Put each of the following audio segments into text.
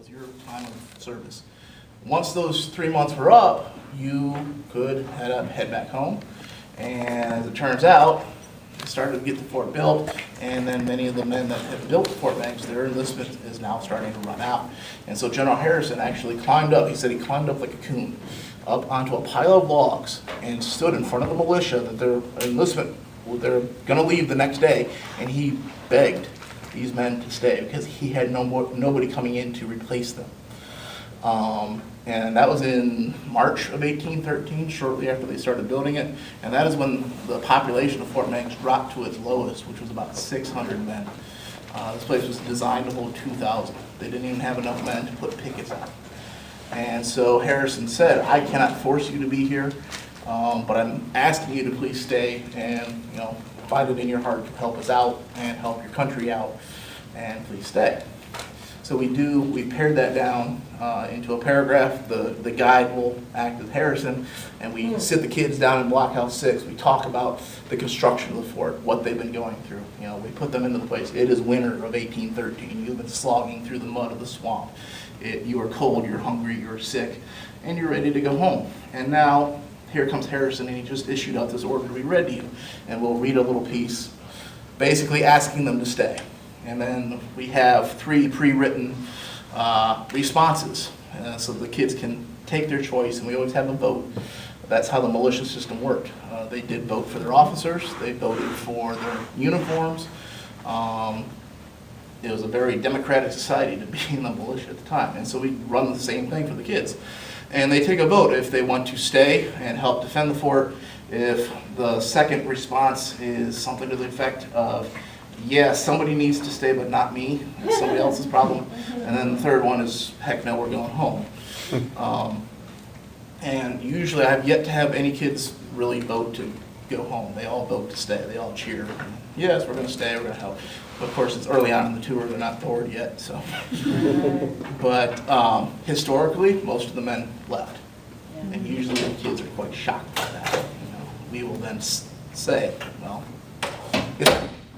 was your time of service. Once those 3 months were up, you could head back home. And as it turns out, they started to get the fort built, and then many of the men that had built Fort Meigs, their enlistment is now starting to run out. And so General Harrison actually climbed up, he said he climbed up like a coon, up onto a pile of logs and stood in front of the militia that their enlistment, they're gonna leave the next day, and he begged these men to stay because he had nobody coming in to replace them. And that was in March of 1813, shortly after they started building it. And that is when the population of Fort Meigs dropped to its lowest, which was about 600 men. This place was designed to hold 2,000. They didn't even have enough men to put pickets on. And so Harrison said, I cannot force you to be here, but I'm asking you to please stay and, find it in your heart to help us out and help your country out, and please stay. So we pared that down into a paragraph. The guide will act as Harrison, and we sit the kids down in Blockhouse 6. We talk about the construction of the fort, what they've been going through. We put them into the place. It is winter of 1813. You've been slogging through the mud of the swamp. You are cold, you're hungry, you're sick, and you're ready to go home. And now, here comes Harrison, and he just issued out this order to be read to you. And we'll read a little piece, basically asking them to stay. And then we have 3 pre-written responses, so the kids can take their choice, and we always have a vote. That's how the militia system worked. They did vote for their officers, they voted for their uniforms. It was a very democratic society to be in the militia at the time, and so we run the same thing for the kids. And they take a vote if they want to stay and help defend the fort. If the second response is something to the effect of, yeah, somebody needs to stay, but not me. It's somebody else's problem. And then the third one is, heck no, we're going home. And usually I've yet to have any kids really vote to go home. They all vote to stay. They all cheer. Yes, we're going to stay, we're going to help. But of course, it's early on in the tour. They're not bored yet. So, but historically, most of the men left. And usually the kids are quite shocked by that. We will then say, well,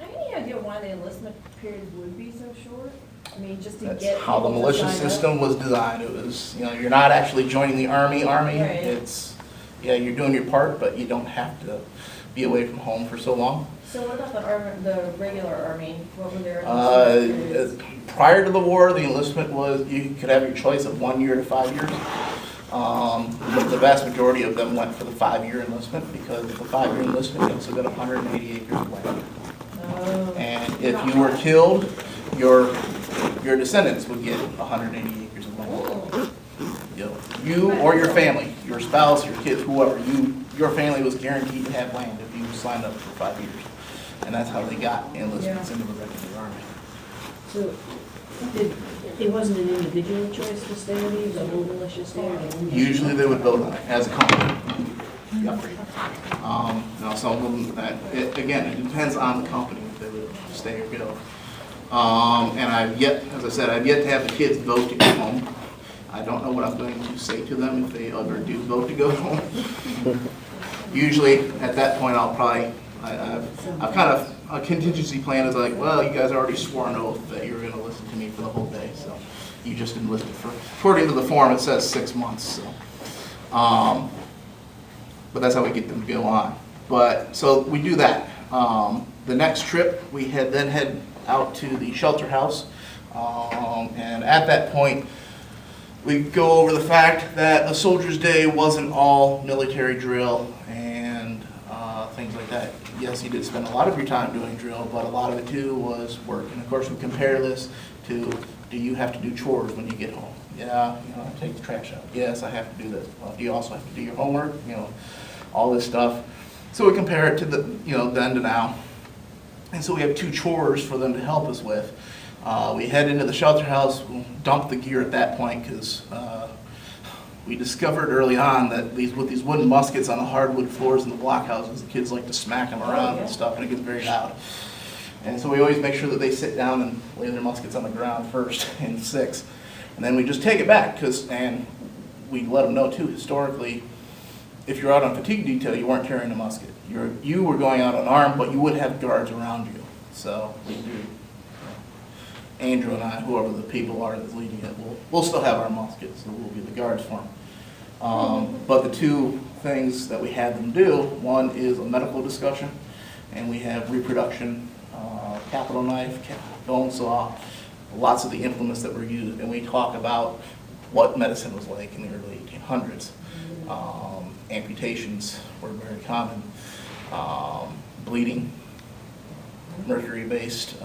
any idea why the enlistment period would be so short? I mean, just to that's get how the militia system was designed. It was, you're not actually joining the army. Right. It's, you're doing your part, but you don't have to be away from home for so long. So what about the regular army? What were their enlistment periods? Prior to the war, the enlistment was, you could have your choice of 1 year to 5 years. But the vast majority of them went for the 5-year enlistment, because the 5-year enlistment, you also got 180 acres of land. And if you were killed, your descendants would get 180 acres of land. You or your family, your spouse, your kids, whoever, your family was guaranteed to have land if you signed up for 5 years. And that's how they got enlistments into the regular army. So it wasn't an individual choice to stay with you, the whole militia stayed? Usually they would vote on it as a company. Yep. Some of them, again, it depends on the company if they would stay or go. And as I said, I've yet to have the kids vote to go home. I don't know what I'm going to say to them if they ever do vote to go home. Usually at that point I'll probably, I've kind of, a contingency plan is like, well, you guys already swore an oath that you're going to listen to me for the whole day, so you just enlisted for, according to the form it says 6 months. So. But that's how we get them to go on. But so we do that. The next trip we then head out to the shelter house, and at that point we go over the fact that a soldier's day wasn't all military drill and things like that. Yes, you did spend a lot of your time doing drill, but a lot of it too was work. And of course we compare this to, do you have to do chores when you get home? Yeah, I take the trash out. Yes, I have to do this. Well, do you also have to do your homework? All this stuff. So we compare it to the, then to now. And so we have 2 chores for them to help us with. We head into the shelter house, we'll dump the gear at that point, because we discovered early on that with these wooden muskets on the hardwood floors in the blockhouses, the kids like to smack them around and stuff, and it gets very loud. And so we always make sure that they sit down and lay their muskets on the ground first in 6. And then we just take it back, and we let them know too, historically, if you're out on fatigue detail, you weren't carrying a musket. You were going out unarmed, but you would have guards around you. So we do Andrew and I, whoever the people are that's leading it, we'll still have our muskets, so we'll be the guards for them. But the two things that we had them do, one is a medical discussion, and we have reproduction, capital knife, bone saw, lots of the implements that were used, and we talk about what medicine was like in the early 1800s. Amputations were very common. Bleeding, mercury-based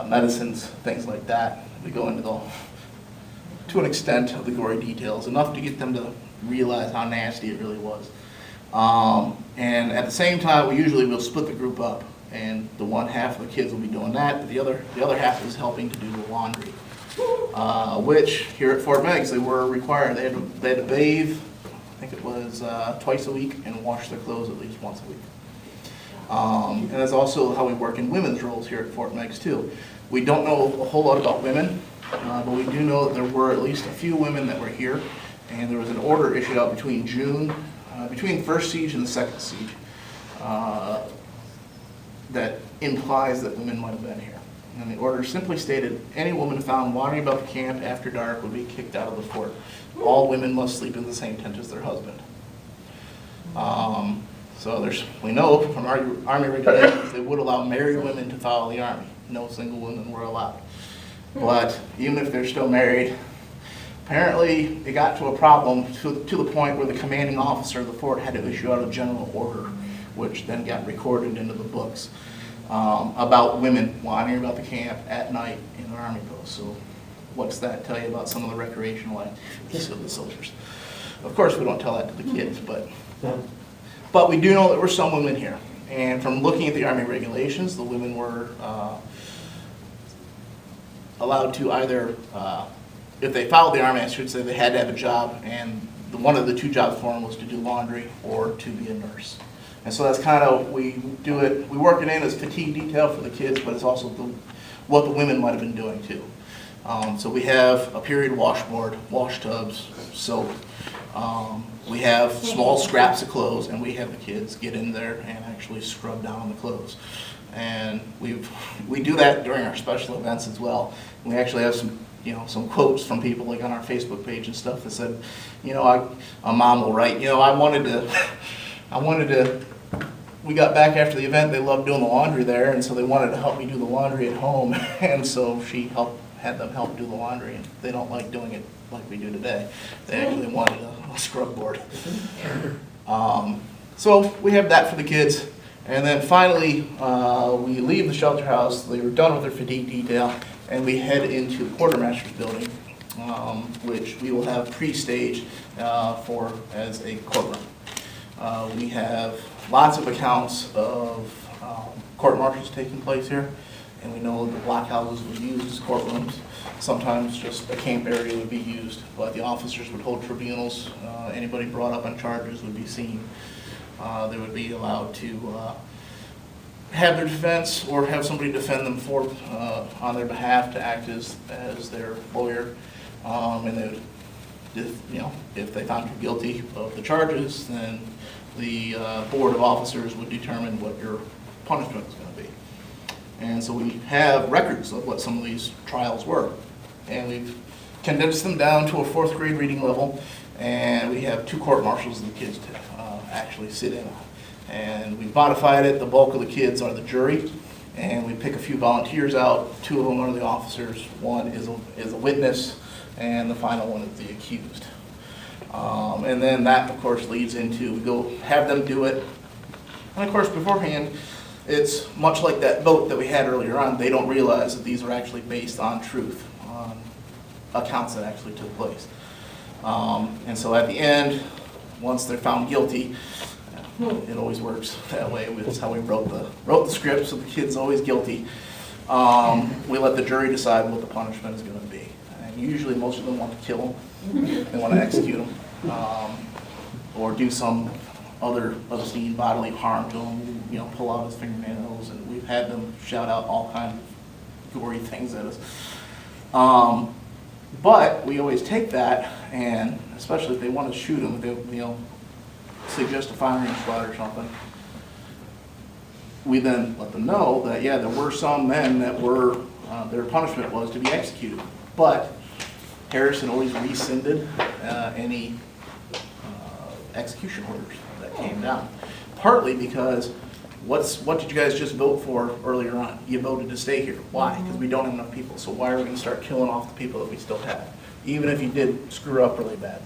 medicines, things like that. We go into to an extent of the gory details, enough to get them to realize how nasty it really was. And at the same time, we usually will split the group up, and the one half of the kids will be doing that, but the other half is helping to do the laundry. Which here at Fort Meigs they were required. They had to bathe, I think it was twice a week, and wash their clothes at least once a week. And that's also how we work in women's roles here at Fort Meigs too. We don't know a whole lot about women, but we do know that there were at least a few women that were here, and there was an order issued out between between the first siege and the second siege that implies that women might have been here. And the order simply stated, any woman found wandering about the camp after dark would be kicked out of the fort. All women must sleep in the same tent as their husband. So we know from our Army regulations they would allow married women to follow the Army. No single women were allowed. But even if they're still married, apparently it got to a problem to the point where the commanding officer of the fort had to issue out a general order, which then got recorded into the books. About women wandering about the camp at night in the Army post. So what's that tell you about some of the recreational activities of the soldiers? Of course we don't tell that to the kids, but we do know that there were some women here. And from looking at the Army regulations, the women were allowed to either, if they followed the Army, I should say, they had to have a job, and one of the two jobs for them was to do laundry or to be a nurse. And so that's kind of, we work it in as fatigue detail for the kids, but it's also what the women might have been doing too. So we have a period washboard, wash tubs, soap. We have small scraps of clothes, and we have the kids get in there and actually scrub down the clothes. And we do that during our special events as well. We actually have some quotes from people like on our Facebook page and stuff that said, a mom will write, I wanted to, we got back after the event, they loved doing the laundry there, and so they wanted to help me do the laundry at home, and so she had them help do the laundry, and they don't like doing it like we do today. They actually wanted a scrub board. So we have that for the kids, and then finally we leave the shelter house. They were done with their fatigue detail, and we head into the quartermaster's building, which we will have pre-staged as a courtroom. We have lots of accounts of court-martials taking place here, and we know the blockhouses were used as courtrooms. Sometimes just a camp area would be used, but the officers would hold tribunals. Anybody brought up on charges would be seen. They would be allowed to have their defense or have somebody defend them on their behalf to act as their lawyer, and they would, if they found you guilty of the charges, then the board of officers would determine what your punishment was going to be. And so we have records of what some of these trials were. And we've condensed them down to a 4th grade reading level, and we have 2 court-martials the kids actually sit in on. And we've modified it. The bulk of the kids are the jury, and we pick a few volunteers out. 2 of them are the officers. 1 is a witness, and the final one is the accused. And then that, of course, leads into, we go have them do it. And of course, beforehand, it's much like that vote that we had earlier on. They don't realize that these are actually based on truth, on accounts that actually took place. And so at the end, once they're found guilty, it always works that way. That's how we wrote the script, so the kid's always guilty. We let the jury decide what the punishment is going to be. And usually most of them want to kill them. They want to execute them. Or do some other obscene bodily harm to him, pull out his fingernails, and we've had them shout out all kinds of gory things at us. But we always take that, and especially if they want to shoot him, if they suggest a firing squad or something, we then let them know that, yeah, there were some men that were, their punishment was to be executed. But Harrison always rescinded any execution orders that came down. Partly because what did you guys just vote for earlier on? You voted to stay here. Why? Because we don't have enough people. So why are we going to start killing off the people that we still have? Even if you did screw up really bad.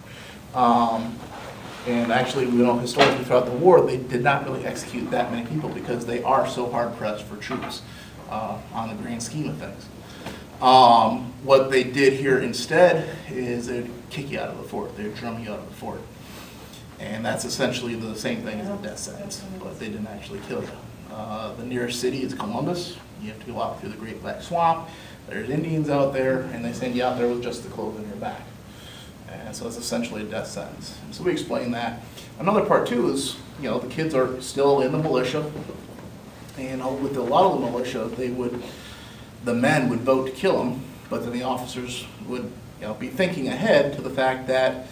And actually, historically throughout the war, they did not really execute that many people because they are so hard pressed for troops on the grand scheme of things. What they did here instead is they'd kick you out of the fort. They'd drum you out of the fort. And that's essentially the same thing as a death sentence, but they didn't actually kill you. The nearest city is Columbus. You have to go out through the Great Black Swamp. There's Indians out there, and they send you out there with just the clothes on your back. And so it's essentially a death sentence. So we explain that. Another part too is, the kids are still in the militia, and with a lot of the militia, the men would vote to kill them, but then the officers would, be thinking ahead to the fact that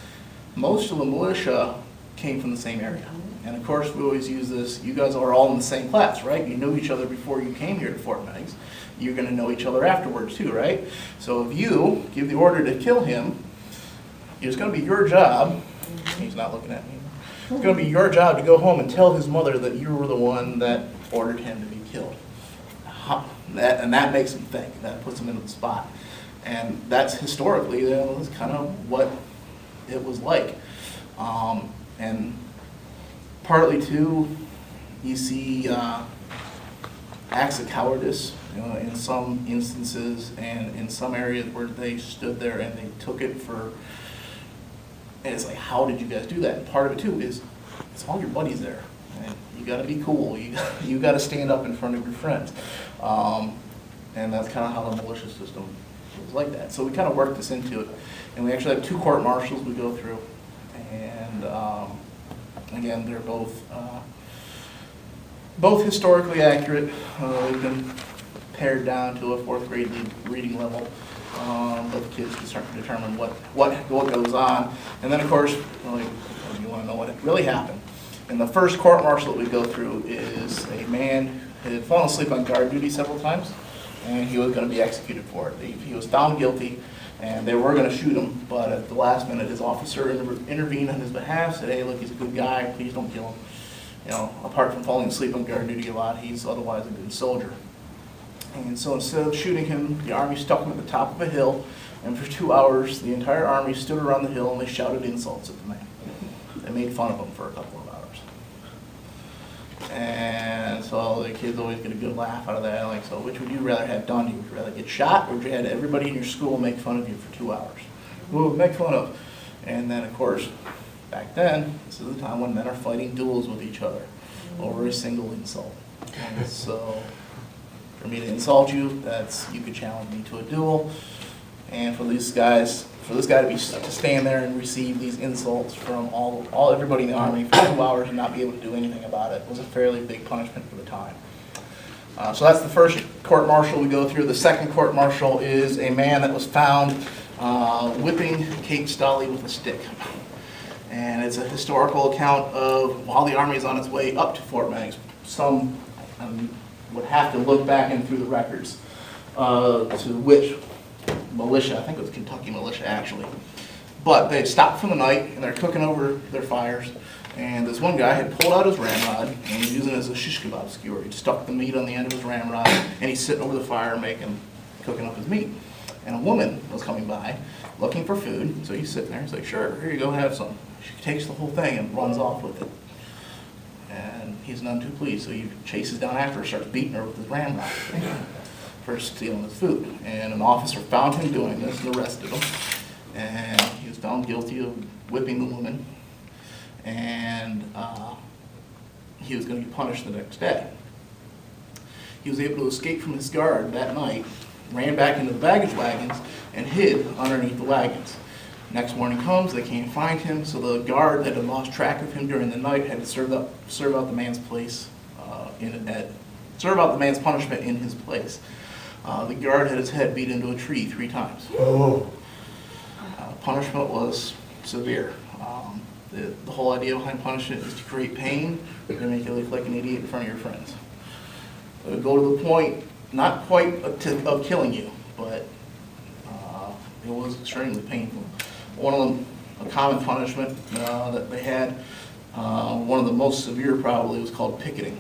most of the militia came from the same area. And of course, we always use this, you guys are all in the same class, right? You knew each other before you came here to Fort Meigs. You're gonna know each other afterwards too, right? So if you give the order to kill him, it's gonna be your job, he's not looking at me, it's gonna be your job to go home and tell his mother that you were the one that ordered him to be killed. And that makes him think, that puts him into the spot. And that's historically, that's kind of what it was like. And partly too, you see acts of cowardice in some instances, and in some areas where they stood there and they took it for, and it's like, how did you guys do that? And part of it too is, it's all your buddies there, and you gotta be cool, you gotta stand up in front of your friends. And that's kind of how the militia system was like that. So we kind of worked this into it, and we actually have 2 court-martials we go through. And again, they're both historically accurate. They've been pared down to a 4th grade reading level. But the kids can start to determine what goes on. And then, of course, you want to know what really happened. And the first court-martial that we go through is a man who had fallen asleep on guard duty several times, and he was going to be executed for it. He was found guilty, and they were going to shoot him, but at the last minute, his officer intervened on his behalf, said, hey, look, he's a good guy, please don't kill him. Apart from falling asleep on guard duty a lot, he's otherwise a good soldier. And so instead of shooting him, the army stuck him at the top of a hill, and for 2 hours, the entire army stood around the hill and they shouted insults at the man. They made fun of him for a couple of hours. And so the kids always get a good laugh out of that. Like, so which would you rather have done? Would you rather get shot, or would you have everybody in your school make fun of you for 2 hours? Who would make fun of? And then, of course, back then, this is the time when men are fighting duels with each other over a single insult. And so for me to insult you, you could challenge me to a duel. And for this guy to stand there and receive these insults from everybody in the army for 2 hours and not be able to do anything about it was a fairly big punishment for the time. So that's the first court-martial we go through. The second court-martial is a man that was found whipping Kate Stolley with a stick. And it's a historical account of while the army is on its way up to Fort Meigs. Some would have to look back in through the records to which militia, I think it was Kentucky militia actually, but they had stopped for the night and they're cooking over their fires, and this one guy had pulled out his ramrod and he was using it as a shish kebab skewer. He stuck the meat on the end of his ramrod and he's sitting over the fire cooking up his meat. And a woman was coming by looking for food, so he's sitting there, he's like, sure, here you go, have some. She takes the whole thing and runs off with it. And he's none too pleased, so he chases down after her, starts beating her with his ramrod for stealing his food. And an officer found him doing this and arrested him. And he was found guilty of whipping the woman. And he was going to get punished the next day. He was able to escape from his guard that night, ran back into the baggage wagons, and hid underneath the wagons. Next morning comes, they can't find him, so the guard that had lost track of him during the night had to serve out the man's punishment in his place. The guard had his head beat into a tree 3 times. Oh. Punishment was severe. The whole idea behind punishment is to create pain or to make you look like an idiot in front of your friends. It would go to the point, not quite of killing you, but it was extremely painful. One of them, a common punishment that they had, one of the most severe probably was called picketing.